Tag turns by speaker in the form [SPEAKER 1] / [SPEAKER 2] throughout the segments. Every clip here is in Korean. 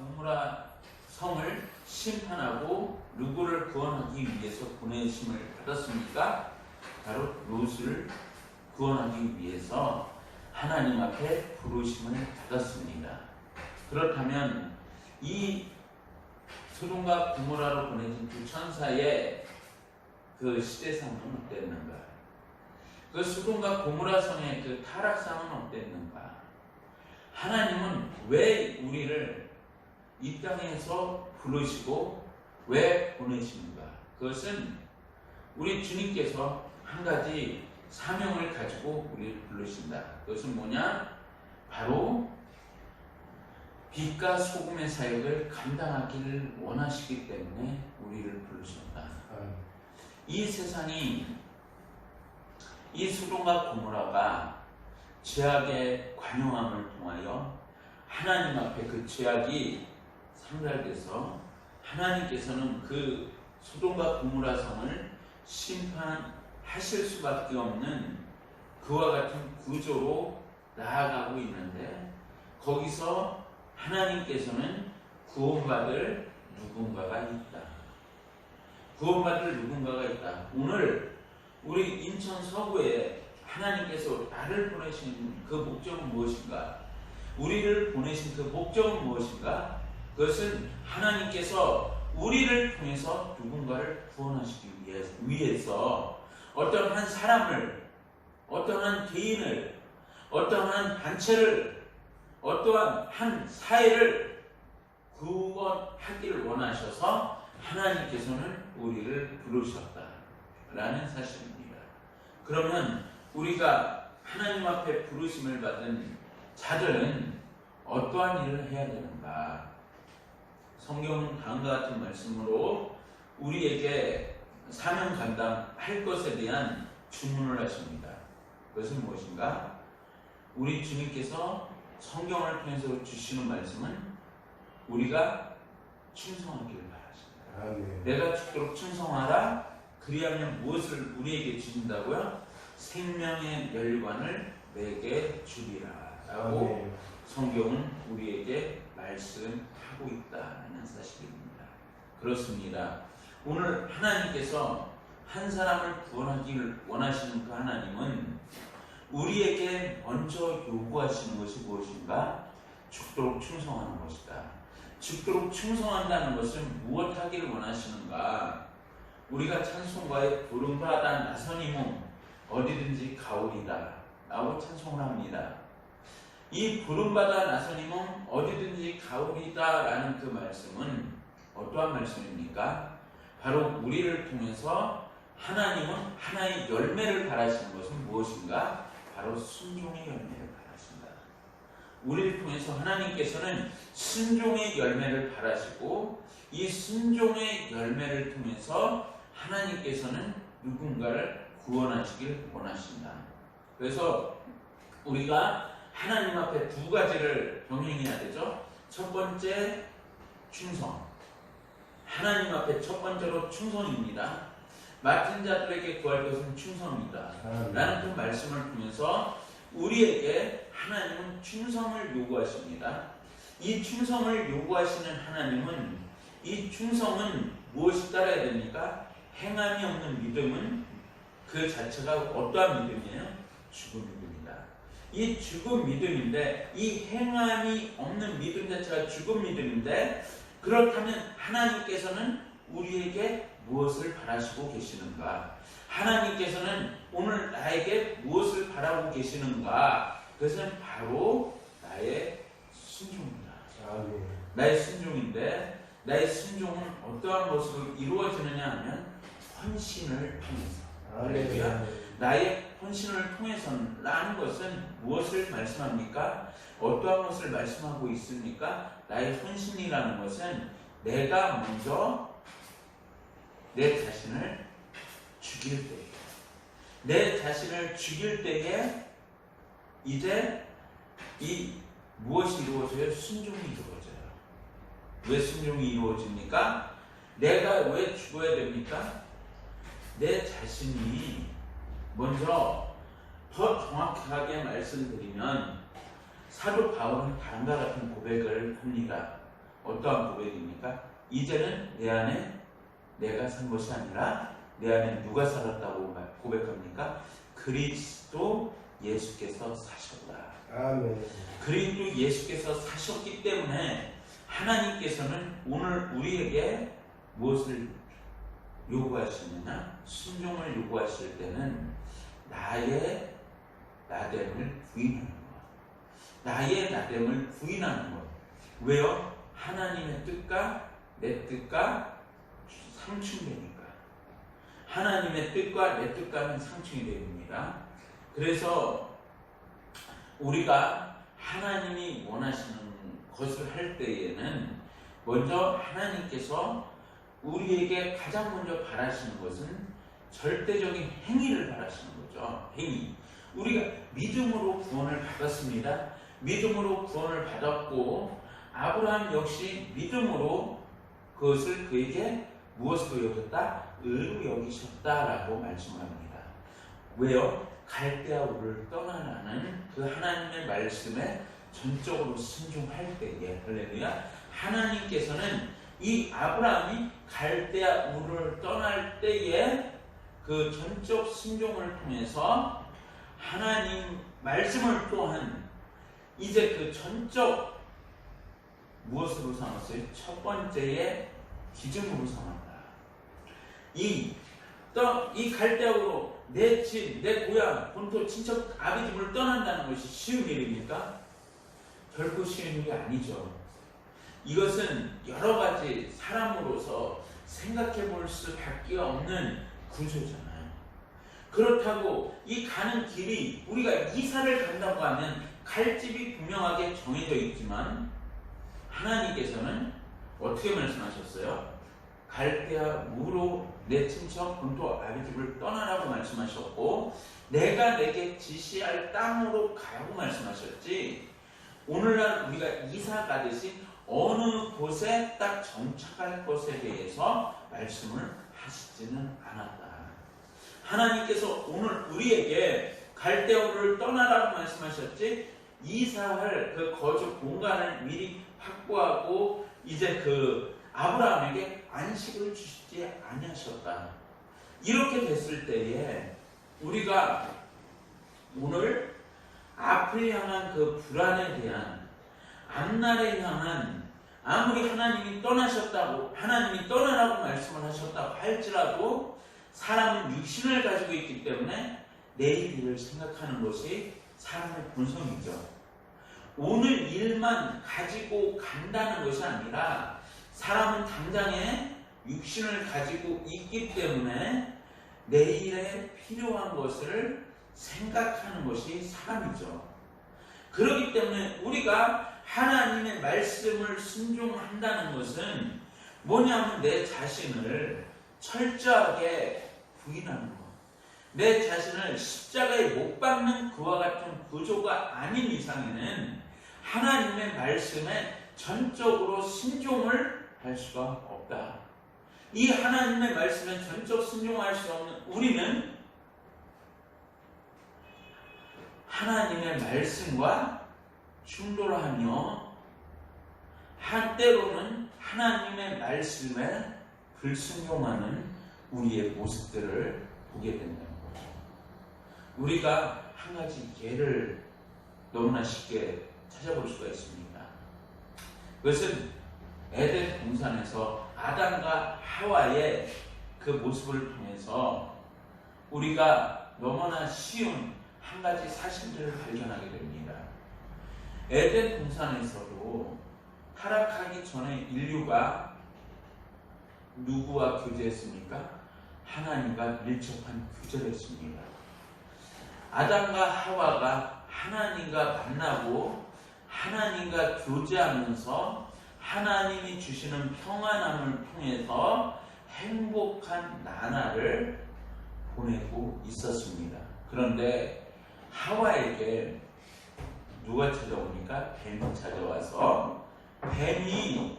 [SPEAKER 1] 고무라 성을 심판하고 누구를 구원하기 위해서 보내심을 받았습니까? 바로 롯을 구원하기 위해서 하나님 앞에 부르심을 받았습니다. 그렇다면 이 소돔과 고모라로 보내진 두 천사의 그 시대상은 어땠는가? 그 소돔과 고모라 성의 그 타락상은 어땠는가? 하나님은 왜 우리를 이 땅에서 부르시고 왜 보내시는가? 그것은 우리 주님께서 한 가지 사명을 가지고 우리를 부르신다. 그것은 뭐냐? 바로 빛과 소금의 사역을 감당하기를 원하시기 때문에 우리를 부르셨다. 이 세상이 이 소돔과 고모라가 죄악의 관용함을 통하여 하나님 앞에 그 죄악이 상달돼서 하나님께서는 그 소돔과 고모라 성을 심판하실 수밖에 없는 그와 같은 구조로 나아가고 있는데, 거기서 하나님께서는 구원받을 누군가가 있다. 구원받을 누군가가 있다. 오늘 우리 인천 서구에 하나님께서 나를 보내신 그 목적은 무엇인가? 우리를 보내신 그 목적은 무엇인가? 그것은 하나님께서 우리를 통해서 누군가를 구원하시기 위해서 어떤 한 사람을, 어떤 한 개인을, 어떤 한 단체를, 어떠한 한 사회를 구원하기를 원하셔서 하나님께서는 우리를 부르셨다라는 사실입니다. 그러면 우리가 하나님 앞에 부르심을 받은 자들은 어떠한 일을 해야 되는가? 성경은 다음과 같은 말씀으로 우리에게 사명 감당할 것에 대한 주문을 하십니다. 그것은 무엇인가? 우리 주님께서 성경을 통해서 주시는 말씀은 우리가 충성하기를 바라십니다. 내가 죽도록 충성하라. 그리하면 무엇을 우리에게 주신다고요? 생명의 멸관을 내게 주리라 라고 성경은 우리에게 말씀하고 있다는 사실입니다. 그렇습니다. 오늘 하나님께서 한 사람을 구원하기를 원하시는 그 하나님은 우리에게 먼저 요구하시는 것이 무엇인가? 죽도록 충성하는 것이다. 죽도록 충성한다는 것은 무엇 하기를 원하시는가? 우리가 찬송가에 부름받아 나서니몸 어디든지 가오리다 라고 찬송을 합니다. 이 부름받아 나서니몸 어디든지 가오리다 라는 그 말씀은 어떠한 말씀입니까? 바로 우리를 통해서 하나님은 하나의 열매를 바라시는 것은 무엇인가? 바로 순종의 열매를 바라신다. 우리를 통해서 하나님께서는 순종의 열매를 바라시고, 이 순종의 열매를 통해서 하나님께서는 누군가를 구원하시길 원하신다. 그래서 우리가 하나님 앞에 두 가지를 병행해야 되죠. 첫 번째, 충성. 하나님 앞에 첫 번째로 충성입니다. 맡은 자들에게 구할 것은 충성이다 라는 그 말씀을 통해서 우리에게 하나님은 충성을 요구하십니다. 이 충성을 요구하시는 하나님은, 이 충성은 무엇이 따라야 됩니까? 행함이 없는 믿음은 그 자체가 어떠한 믿음이에요? 죽은 믿음이다. 이 죽은 믿음인데, 이 행함이 없는 믿음 자체가 죽은 믿음인데, 그렇다면 하나님께서는 우리에게 무엇을 바라시고 계시는가? 하나님께서는 오늘 나에게 무엇을 바라고 계시는가? 그것은 바로 나의 순종이다. 나의 순종인데, 나의 순종은 어떠한 것으로 이루어지느냐 하면 헌신을 통해서. 할렐루야. 나의 헌신을 통해서라는 것은 무엇을 말씀합니까? 어떠한 것을 말씀하고 있습니까? 나의 헌신이라는 것은 내가 먼저 내 자신을 죽일 때에, 내 자신을 죽일 때에 이제 이 무엇이 이루어져요? 순종이 이루어져요. 왜 순종이 이루어집니까? 내가 왜 죽어야 됩니까? 내 자신이 먼저, 더 정확하게 말씀드리면 사도 바울은 다음과 같은 고백을 합니다. 어떠한 고백입니까? 이제는 내 안에 내가 산 것이 아니라 내 안에 누가 살았다고 고백합니까? 그리스도 예수께서 사셨다.
[SPEAKER 2] 아멘.
[SPEAKER 1] 그리스도 예수께서 사셨기 때문에 하나님께서는 오늘 우리에게 무엇을 요구하시느냐? 순종을 요구하실 때는 나의 나됨을 부인하는 것. 나의 나됨을 부인하는 것. 왜요? 하나님의 뜻과 내 뜻과 상충되니까. 하나님의 뜻과 내 뜻과는 상충이 됩니다. 그래서 우리가 하나님이 원하시는 것을 할 때에는 먼저 하나님께서 우리에게 가장 먼저 바라시는 것은 절대적인 행위를 바라시는 거죠. 행위. 우리가 믿음으로 구원을 받았습니다. 믿음으로 구원을 받았고 아브라함 역시 믿음으로 그것을 그에게 무엇으로 여겼다? 의로 여기셨다라고 말씀합니다. 왜요? 갈대아 우를 떠나라는 그 하나님의 말씀에 전적으로 순종할 때에 할렐루야, 하나님께서는 이 아브라함이 갈대아 우를 떠날 때에 그 전적 순종을 통해서 하나님 말씀을 또한 이제 그 전적 무엇으로 삼았어요? 첫 번째의 기준으로 삼았다. 이 갈대아우로 내 집, 내 고향, 본토, 친척, 아비 집을 떠난다는 것이 쉬운 일입니까? 결코 쉬운 일이 아니죠. 이것은 여러 가지 사람으로서 생각해 볼 수밖에 없는 구조잖아요. 그렇다고 이 가는 길이 우리가 이사를 간다고 하면 갈 집이 분명하게 정해져 있지만 하나님께서는 어떻게 말씀하셨어요? 갈대아 우로 내 친척 본토 아비 집을 떠나라고 말씀하셨고 내가 내게 지시할 땅으로 가라고 말씀하셨지, 오늘날 우리가 이사 가듯이 어느 곳에 딱 정착할 것에 대해서 말씀을 하시지는 않았다. 하나님께서 오늘 우리에게 갈대아우를 떠나라고 말씀하셨지 이사할 그 거주 공간을 미리 확보하고 이제 그 아브라함에게 안식을 주시지 아니하셨다. 이렇게 됐을 때에 우리가 오늘 앞을 향한 그 불안에 대한, 앞날에 향한, 아무리 하나님이 떠나셨다고, 하나님이 떠나라고 말씀을 하셨다고 할지라도 사람은 육신을 가지고 있기 때문에 내일 일을 생각하는 것이 사람의 본성이죠. 오늘 일만 가지고 간다는 것이 아니라 사람은 당장에 육신을 가지고 있기 때문에 내일에 필요한 것을 생각하는 것이 사람이죠. 그렇기 때문에 우리가 하나님의 말씀을 순종한다는 것은 뭐냐면 내 자신을 철저하게 부인하는 것. 내 자신을 십자가에 못 박는 그와 같은 구조가 아닌 이상에는 하나님의 말씀에 전적으로 순종을 할 수가 없다. 이 하나님의 말씀에 전적 순종할 수 없는 우리는 하나님의 말씀과 충돌하며 한때로는 하나님의 말씀에 불순종하는 우리의 모습들을 보게 된다는 거죠. 우리가 한 가지 예를 너무나 쉽게 찾아볼 수가 있습니다. 그것은 에덴 동산에서 아담과 하와의 그 모습을 통해서 우리가 너무나 쉬운 한 가지 사실들을 발견하게 됩니다. 에덴 동산에서도 타락하기 전에 인류가 누구와 교제했습니까? 하나님과 밀접한 교제를 했습니다. 아담과 하와가 하나님과 만나고 하나님과 교제하면서 하나님이 주시는 평안함을 통해서 행복한 나날을 보내고 있었습니다. 그런데 하와에게 누가 찾아옵니까? 뱀이 찾아와서 뱀이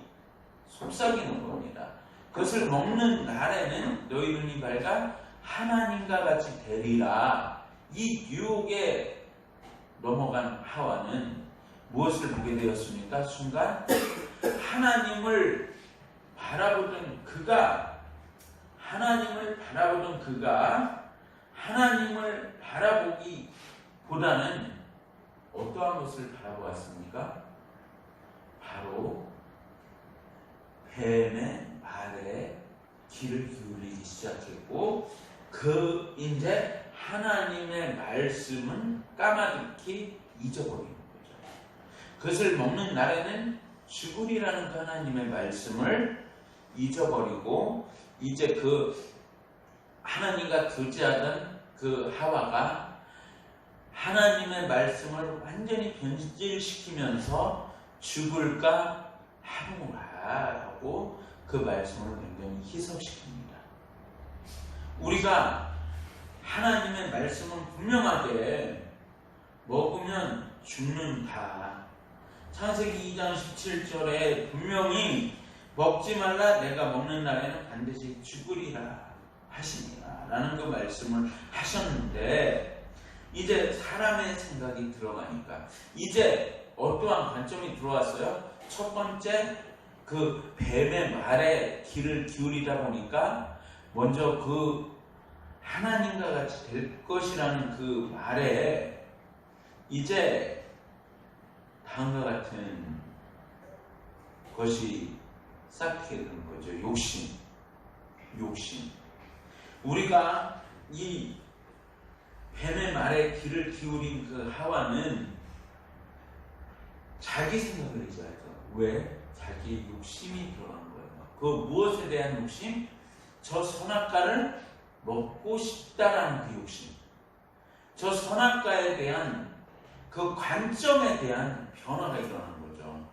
[SPEAKER 1] 속삭이는 겁니다. 그것을 먹는 날에는 너희 눈이 밝아 하나님과 같이 되리라. 이 유혹에 넘어간 하와는 무엇을 보게 되었습니까? 순간 하나님을 바라보던 그가 하나님을 바라보기보다는 어떠한 것을 바라보았습니까? 바로 뱀의 말에 귀를 기울이기 시작했고, 이제 하나님의 말씀은 까마득히 잊어버리는 거죠. 그것을 먹는 날에는 죽으리라는 그 하나님의 말씀을 잊어버리고, 이제 그 하나님과 교제하던 그 하와가 하나님의 말씀을 완전히 변질시키면서 죽을까 하노라 하고 그 말씀을 완전히 희석시킵니다. 우리가 하나님의 말씀은 분명하게 먹으면 죽는다. 창세기 2장 17절에 분명히 먹지 말라, 내가 먹는 날에는 반드시 죽으리라 하시니라 라는 그 말씀을 하셨는데, 이제 사람의 생각이 들어가니까 이제 어떠한 관점이 들어왔어요? 첫 번째, 그 뱀의 말에 귀를 기울이다 보니까 먼저 그 하나님과 같이 될 것이라는 그 말에 이제 다음과 같은 것이 쌓게 되는 거죠. 욕심. 우리가 이 뱀의 말에 귀를 기울인 그 하와는 자기 생각을 해야죠. 왜? 자기 욕심이 들어간 거예요. 그 무엇에 대한 욕심? 저 선악과를 먹고 싶다라는 그 욕심. 저 선악과에 대한 그 관점에 대한 변화가 일어나는 거죠.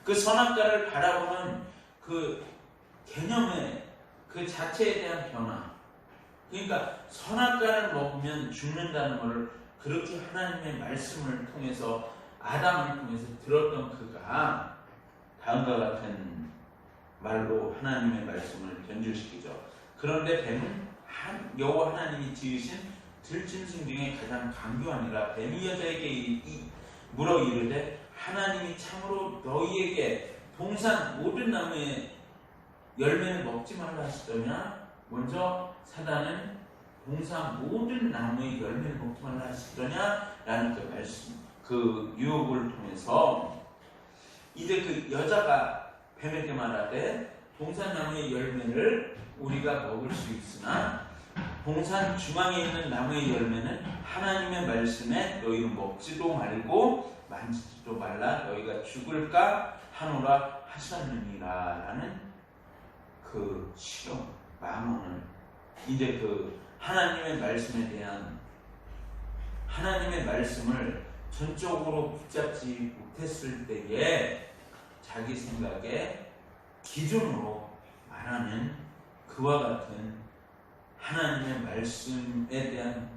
[SPEAKER 1] 그 선악과를 바라보는 그 개념의 그 자체에 대한 변화. 그러니까 선악과를 먹으면 죽는다는 것을 그렇게 하나님의 말씀을 통해서, 아담을 통해서 들었던 그가 다음과 같은 말로 하나님의 말씀을 변질시키죠. 그런데 뱀은 여호와 하나님이 지으신 들짐승 중에 가장 강교하니라. 뱀이 여자에게 물어 이르되 하나님이 참으로 너희에게 동산 모든 나무의 열매를 먹지 말라 하시더냐? 먼저 사단은 동산 모든 나무의 열매를 먹지 말라 하시더냐? 라는 그 말씀, 그 유혹을 통해서 이제 그 여자가 뱀에게 말하되 동산 나무의 열매를 우리가 먹을 수 있으나 동산 중앙에 있는 나무의 열매는 하나님의 말씀에 너희는 먹지도 말고 만지지도 말라, 너희가 죽을까 하노라 하셨느니라 라는 그 시험, 망언을 이제 그 하나님의 말씀에 대한, 하나님의 말씀을 전적으로 붙잡지 못했을 때에 자기 생각에 기준으로 말하는 그와 같은 하나님의 말씀에 대한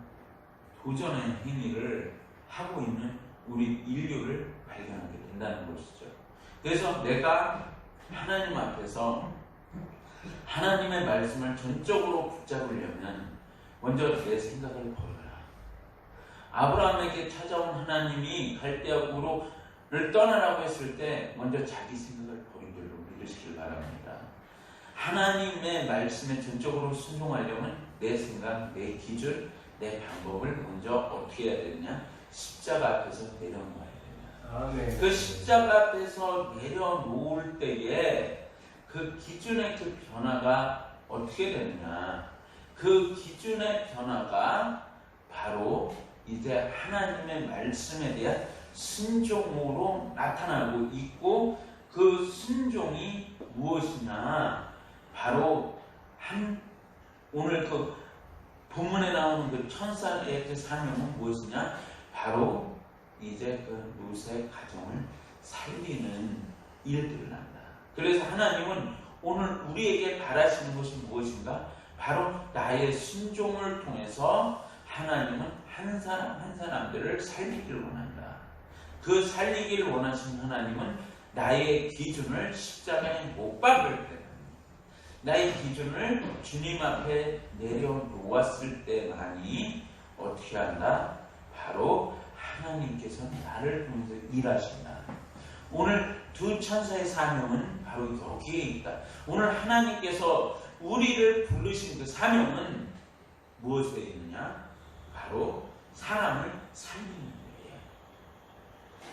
[SPEAKER 1] 도전의 행위를 하고 있는 우리 인류를 발견하게 된다는 것이죠. 그래서 내가 하나님 앞에서 하나님의 말씀을 전적으로 붙잡으려면 먼저 내 생각을 버려라. 아브라함에게 찾아온 하나님이 갈대아 우르를 떠나라고 했을 때 먼저 자기 생각을 버리도록 믿으시길 바랍니다. 하나님의 말씀에 전적으로 순종하려면 내 생각, 내 기준, 내 방법을 먼저 어떻게 해야 되느냐? 십자가 앞에서 내려놓아야 되냐. 그 십자가 앞에서 내려놓을 때에 그 기준의 그 변화가 어떻게 되느냐? 그 기준의 변화가 바로 이제 하나님의 말씀에 대한 순종으로 나타나고 있고, 그 순종이 무엇이냐? 바로 오늘 그 본문에 나오는 그 천사의 그 사명은 무엇이냐? 바로 이제 그 롯의 가정을 살리는 일들을 한다. 그래서 하나님은 오늘 우리에게 바라시는 것이 무엇인가? 바로 나의 순종을 통해서 하나님은 한 사람 한 사람들을 살리기를 원한다. 그 살리기를 원하시는 하나님은 나의 기준을 십자가에 못 박을 때, 나의 기준을 주님 앞에 내려놓았을 때만이 어떻게 한다? 바로 하나님께서 나를 통해서 일하신다. 오늘 두 천사의 사명은 바로 여기에 있다. 오늘 하나님께서 우리를 부르신 그 사명은 무엇에 있느냐? 바로 사람을 살리는 거예요.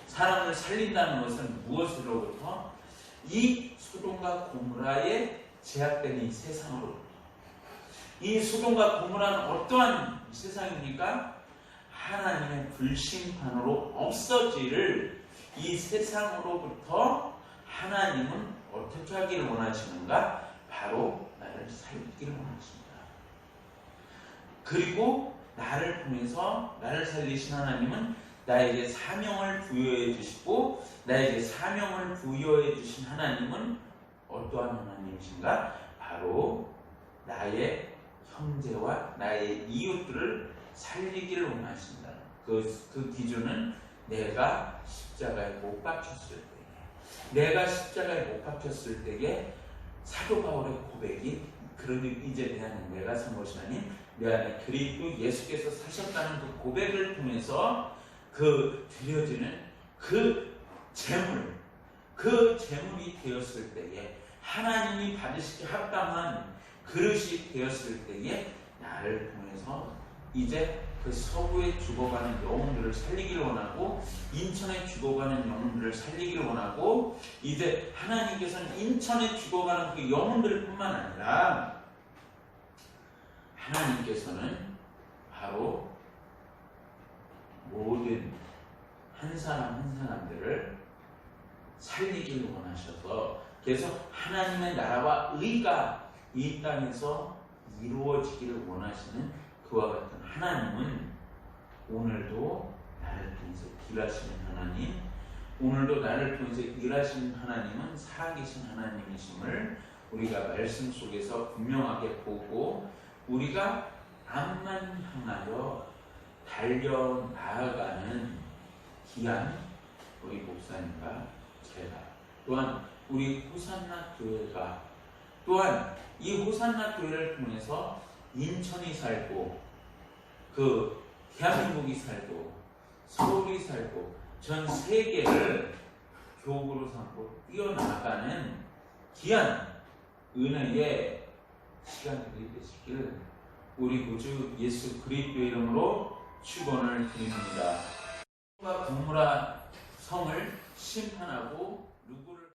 [SPEAKER 1] 사람을 살린다는 것은 무엇으로부터? 이 소돔과 고모라에 제약된 이 세상으로부터. 이 소돔과 고모라는 어떠한 세상입니까? 하나님의 불심판으로 없어질 이 세상으로부터 하나님은 어떻게 하기를 원하시는가? 바로 나를 살리기를 원하십니다. 그리고 나를 통해서 나를 살리신 하나님은 나에게 사명을 부여해 주시고, 나에게 사명을 부여해 주신 하나님은 어떠한 하나님이신가? 바로 나의 형제와 나의 이웃들을 살리기를 원하신다. 그 기준은 내가 십자가에 못 박혔을 때에, 내가 십자가에 못 박혔을 때에 사도 바울의 고백이, 그러니 이제 내 안에 내가 산 것이 아닌 내 안에 그리스도 예수께서 사셨다는 그 고백을 통해서 그 드려지는 그 재물, 그 재물이 되었을 때에, 하나님이 받으시기 합당한 그릇이 되었을 때에 나를 통해서 이제 그 서구에 죽어가는 영혼들을 살리기를 원하고, 인천에 죽어가는 영혼들을 살리기를 원하고, 이제 하나님께서는 인천에 죽어가는 그 영혼들 뿐만 아니라 하나님께서는 바로 모든 한 사람 한 사람들을 살리기를 원하셔서, 그래서 하나님의 나라와 의가 이 땅에서 이루어지기를 원하시는 그와 같은 하나님은 오늘도 나를 통해서 일하시는 하나님, 오늘도 나를 통해서 일하시는 하나님은 살아계신 하나님이심을 우리가 말씀 속에서 분명하게 보고, 우리가 앞만 향하여 달려 나아가는 귀한 우리 목사님과 제가, 또한 우리 호산나 교회가, 또한 이 호산나 교회를 통해서 인천이 살고, 그 대한민국이 살고, 서울이 살고, 전 세계를 교구로 삼고 뛰어나가는 귀한 은혜의 시간들이 되시길 우리 구주 예수 그리스도의 이름으로 축원을 드립니다. 고모라 성을 심판하고 누구를